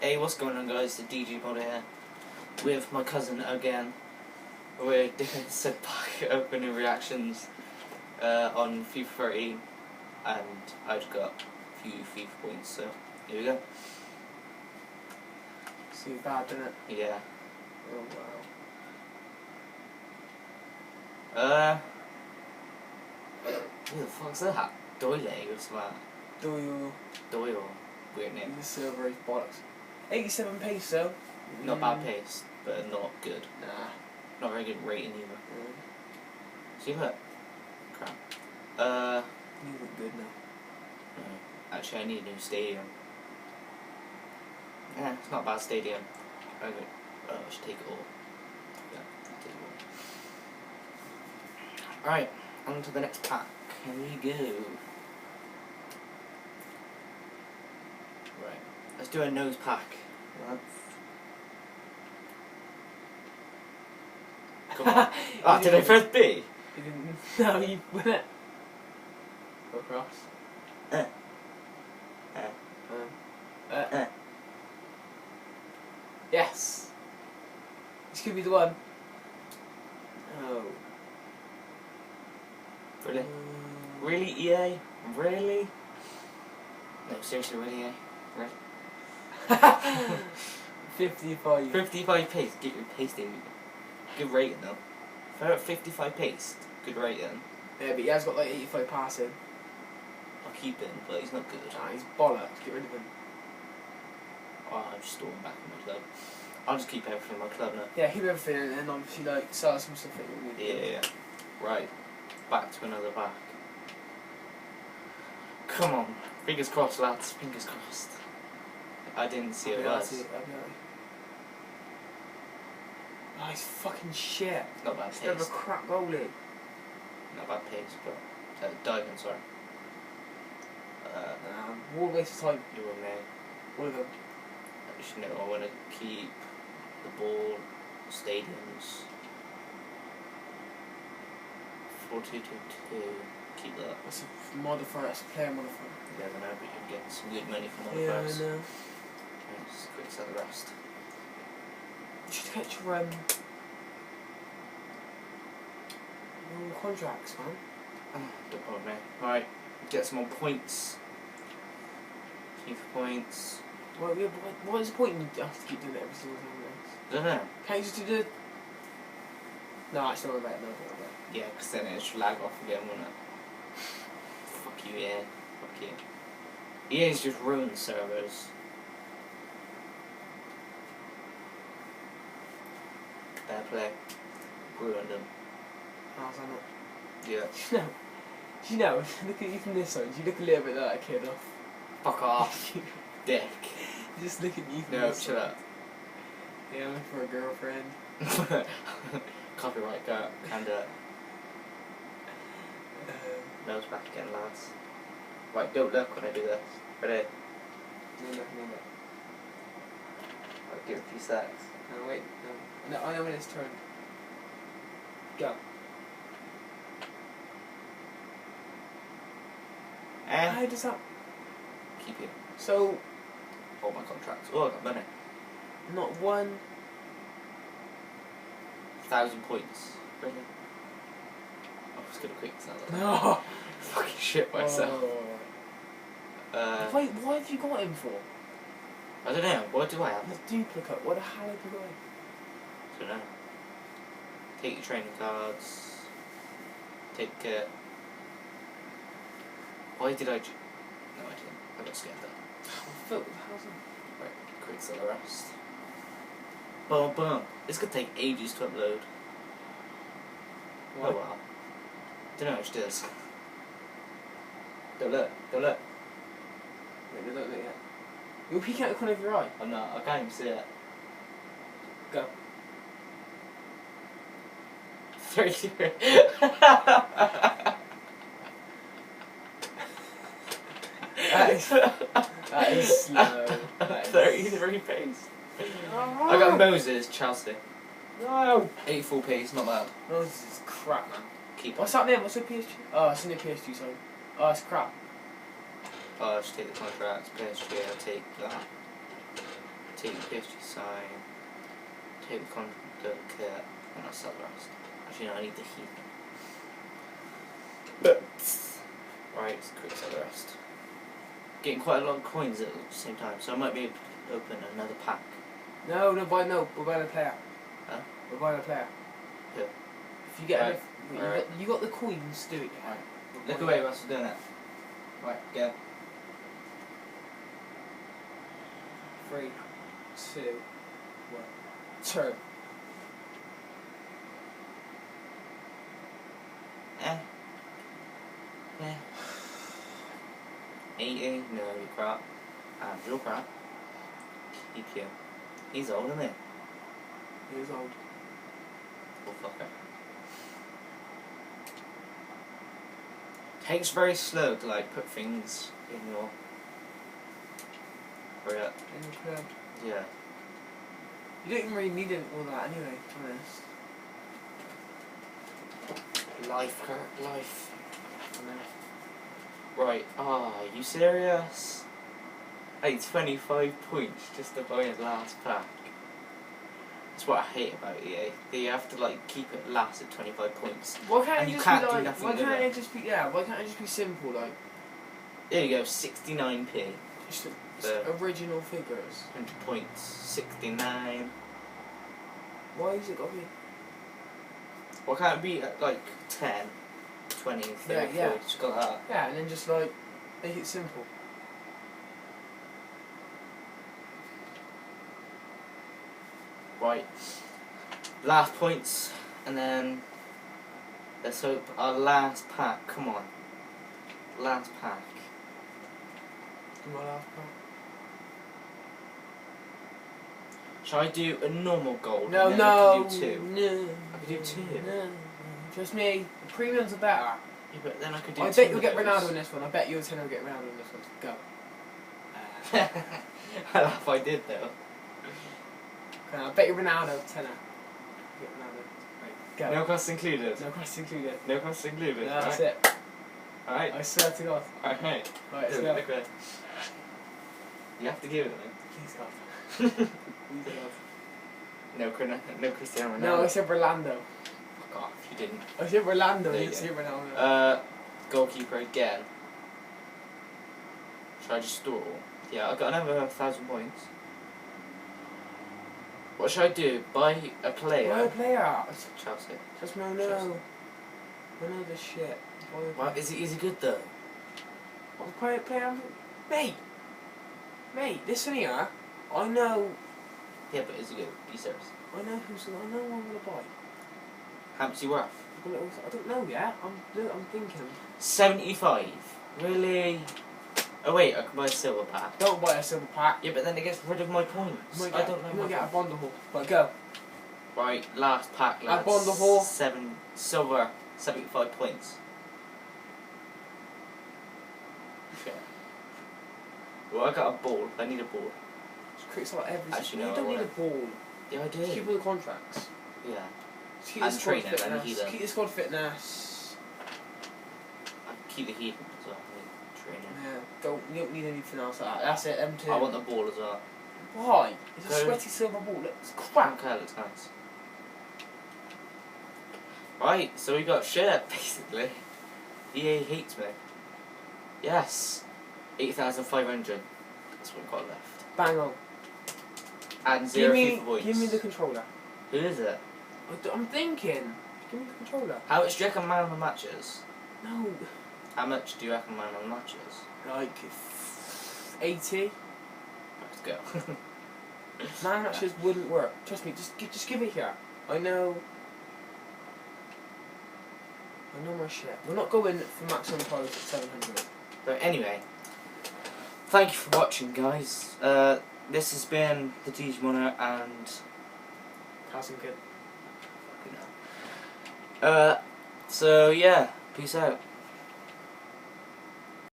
Hey, what's going on, guys? The DG Pod here with my cousin again. We're doing some pack opening reactions on FIFA 13, and I've got a few FIFA points, so here we go. Too bad, didn't it? Yeah. Oh wow. Who the fuck's that? Doyle or something? Doyle. Weird name. The silver is bollocks. 87 pace though. Not bad pace, but not good. Nah. Not very good rating either. See that? Crap. You look good now. No. Actually, I need a new stadium. Yeah, it's not a bad stadium. I should take it all. Yeah, take it all. Alright, on to the next pack. Here we go. Right, let's do a nose pack. Come on. Ah, did I first B? You didn't. No, you win it. Go across. Yes. This could be the one. Oh. Really? Really, EA? Really? No, seriously, really, EA? Really? 55. 55 pace, get your pace in. Good rating though. For 55 pace, good rating. Yeah, but he has got like 85 passing. I'll keep him, but he's not good. Nah, he's bollocks. Get rid of him. Oh, I'm just storming back in my club. I'll just keep everything in my club now. Yeah, keep everything and then obviously like sell some stuff that you need. Yeah. Right. Back to another pack. Come on. Fingers crossed, lads. Fingers crossed. I didn't see it was. Oh, he's fucking shit. Not bad He's pace. never crap goalie. Not bad pace, but diving, sorry. What a waste of time. You were me. One of them. I just know I want to keep the ball, stadiums. 4-2-2-2. Keep that. That's a modifier. That's a player modifier. You never know, but you're getting some good money from Yeah, modifiers. I know. Right, just quick set the rest. You should get your contracts, man. Don't bother me. Alright, get some more points. FIFA points. Well, yeah, but what is the point in you have to keep doing it every single time? I don't know. Can't you just do the... No, it's not about it, no, it's not about it. Yeah, because then it should lag off again, wouldn't it? Fuck you, EA. Fuck you. EA's just ruined servers. Fair play. Ruined them. How's that not? Yeah. Do you know, look at you from this side, you look a little bit like a kid off. Fuck off. Dick. Just look at you from No, this shut side. up. Yeah, I'm for a girlfriend. Copyright go. Can do it. Nose back again, lads. Right, don't look when I do this. Ready? No. I'll give it a few seconds. No, wait, no. No, I know when it's turned. Go. And How does that... keep it. So, All my contracts. Oh, I got money. not one... 1,000 points. Really? I was gonna quick sound like that. No! Fucking shit myself. Wait, what have you got him for? I don't know. What do I have? The duplicate. What the hell have you got him? I don't know. Take your training cards. Take it. Why did I? No, I didn't. I got scared there. How's it? Right, quick sell the rest. Boom, boom. It's gonna take ages to upload. Why? Oh wow. Don't know which it is. Don't look. Don't look. Wait, look yet. You're peeking out the corner of your eye. I'm not. I can't even see it. Go. 33. That is slow. 33 pace. I got Moses, Chelsea. No! 84 pace, not bad. No, this is crap, man. Keep What's on. that name? What's the PSG? Oh, it's in the PSG side. Oh, it's crap. Oh, I'll just take the contracts, PSG, I'll take that. take the PSG sign, take the kit, and I'll sell the rest. Actually, no, I need the heat. Right, let's quick sell the rest. Getting quite a lot of coins at the same time, so I might be able to open another pack. No, we're buying a player. Huh? We're buying a player. Who? If you get enough, you got the coins, do it. Right. Look away whilst we're doing it. Right, go. 3, 2, 1. Turn. Eh. 80, no, you crap. And real crap. EQ. He's old, isn't he? He is old. Poor fucker. Takes very slow to like put things in your. Hurry up. In the club. Yeah. You don't even really need all that anyway, to be honest. Life, Kurt, life. Right, are you serious? Hey, 25 points just to buy a last pack. That's what I hate about EA. They have to like keep it last at 25 points. Why can't And it you just can't be do like? nothing Why with can't it. it just be? Yeah. Why can't it just be simple? Like There you go, 69p. just The- original figures. 100 points, 69. Why is it got to be? Why can't it be at like 10, 20, 30, Yeah. 40, just got that? Yeah, and then just like make it simple. Right. Last points, and then let's hope our last pack. Come on. Last pack. My last part. Shall I do a normal gold? No, and then no, I could do 2. no. I could do 2. No. Trust me, the premiums are better. Yeah, but then I could do I 2 bet you'll of get those. Ronaldo in this one. I bet you'll tend to get Ronaldo in this one. Go. I laugh I did though. Okay, I bet you Ronaldo tenner. Get Ronaldo. Right, go. No costs included. No costs included. No costs included. No, that's right? it. Alright. I swear to God. Alright. Right, let's Dude, go. look at it. You have to give it me. Please God. Please God. No Cristiano Ronaldo. No, I said Rolando. Fuck off, you didn't. I said Rolando, There I you didn't say Ronaldo. Goalkeeper again. Should I just store? Yeah, I've got another 1,000 points. What should I do? Buy a player? Buy a player. Chelsea. Just no, Chelsea. no. I know this shit. Buy a Well, player. is he good though? Buy a player. Mate, listen here. I know. Yeah, but is he good? Be serious. I know who I'm gonna buy. How much is he worth? I don't know yet. I'm thinking. 75. Really? Oh wait, I can buy a silver pack. Don't buy a silver pack. Yeah, but then it gets rid of my points. You I don't know. You might my get a points. bundle haul. Right, go. Right, last pack, lads. bundle haul. 7 silver, 75 points. Shit. Well, I got a ball. I need a ball. Just create like every. Actually, you no, don't I need a won't. ball. Yeah, I Just keep do. all the contracts. Yeah. Just keep And the squad training, and fitness. healing. Keep the squad fitness. I keep the heat as well. I need training. Yeah. You don't need anything else like that. That's it. M2. I want the ball as well. Why? It's a Go. sweaty silver ball. It's crap. Okay, looks nice. Right, so we got shit, basically. EA hates me. Yes. 8,500. That's what we've got left. Bang on. And 0 Give FIFA points. me the controller. Who is it? I'm thinking. Give me the controller. How much do you reckon man of the matches? No. How much do you reckon man of the matches? Like 80. Let's go. Man matches wouldn't work. Trust me. Just give it here. I know my shit. We're not going for maximum price at 700. But anyway, thank you for watching, guys. This has been the Digimon and Carson Kid. so yeah, peace out.